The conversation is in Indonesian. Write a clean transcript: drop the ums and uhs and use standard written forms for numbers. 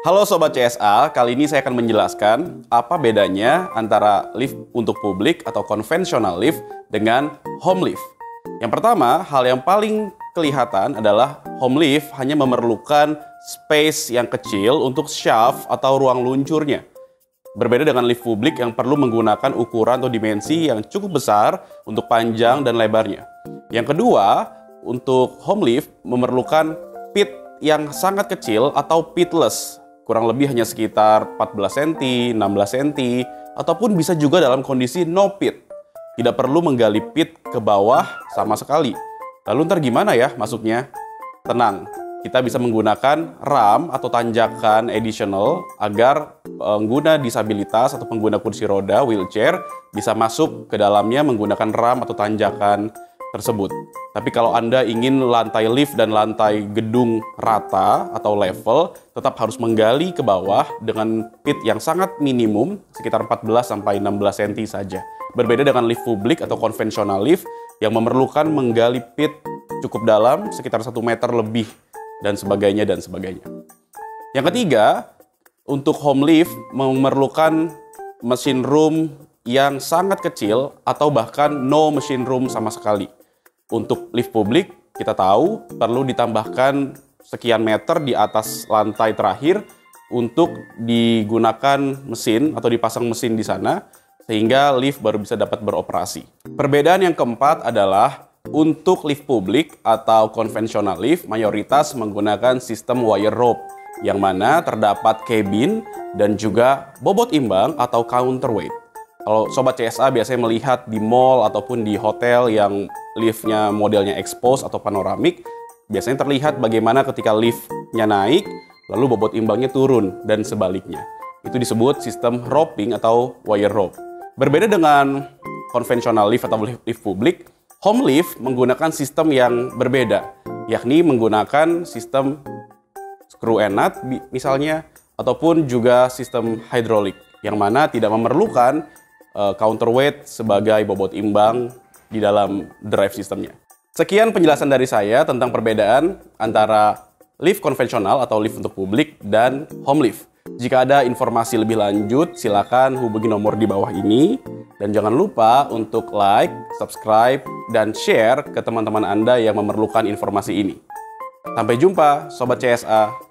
Halo Sobat CSA, kali ini saya akan menjelaskan apa bedanya antara lift untuk publik atau konvensional lift dengan home lift. Yang pertama, hal yang paling kelihatan adalah home lift hanya memerlukan space yang kecil untuk shaft atau ruang luncurnya. Berbeda dengan lift publik yang perlu menggunakan ukuran atau dimensi yang cukup besar untuk panjang dan lebarnya. Yang kedua, untuk home lift memerlukan pit yang sangat kecil atau pitless, kurang lebih hanya sekitar 14 cm, 16 cm, ataupun bisa juga dalam kondisi no pit. Tidak perlu menggali pit ke bawah sama sekali. Lalu ntar gimana ya masuknya? Tenang, kita bisa menggunakan ram atau tanjakan additional agar pengguna disabilitas atau pengguna kursi roda, wheelchair, bisa masuk ke dalamnya menggunakan ram atau tanjakan tersebut. Tapi kalau Anda ingin lantai lift dan lantai gedung rata atau level, tetap harus menggali ke bawah dengan pit yang sangat minimum, sekitar 14-16 cm saja. Berbeda dengan lift publik atau konvensional lift yang memerlukan menggali pit cukup dalam, sekitar 1 meter lebih, dan sebagainya, dan sebagainya. Yang ketiga, untuk home lift memerlukan mesin room yang sangat kecil atau bahkan no machine room sama sekali. Untuk lift publik, kita tahu perlu ditambahkan sekian meter di atas lantai terakhir untuk digunakan mesin atau dipasang mesin di sana, sehingga lift baru bisa dapat beroperasi. Perbedaan yang keempat adalah untuk lift publik atau konvensional lift mayoritas menggunakan sistem wire rope, yang mana terdapat cabin dan juga bobot imbang atau counterweight. Kalau Sobat CSA biasanya melihat di mall ataupun di hotel yang liftnya modelnya expose atau panoramik, biasanya terlihat bagaimana ketika liftnya naik, lalu bobot imbangnya turun dan sebaliknya. Itu disebut sistem roping atau wire rope. Berbeda dengan konvensional lift atau lift publik, home lift menggunakan sistem yang berbeda, yakni menggunakan sistem screw and nut misalnya, ataupun juga sistem hidrolik, yang mana tidak memerlukan counterweight sebagai bobot imbang di dalam drive sistemnya. Sekian penjelasan dari saya tentang perbedaan antara lift konvensional atau lift untuk publik dan home lift. Jika ada informasi lebih lanjut, silakan hubungi nomor di bawah ini. Dan jangan lupa untuk like, subscribe, dan share ke teman-teman Anda yang memerlukan informasi ini. Sampai jumpa, Sobat CSA.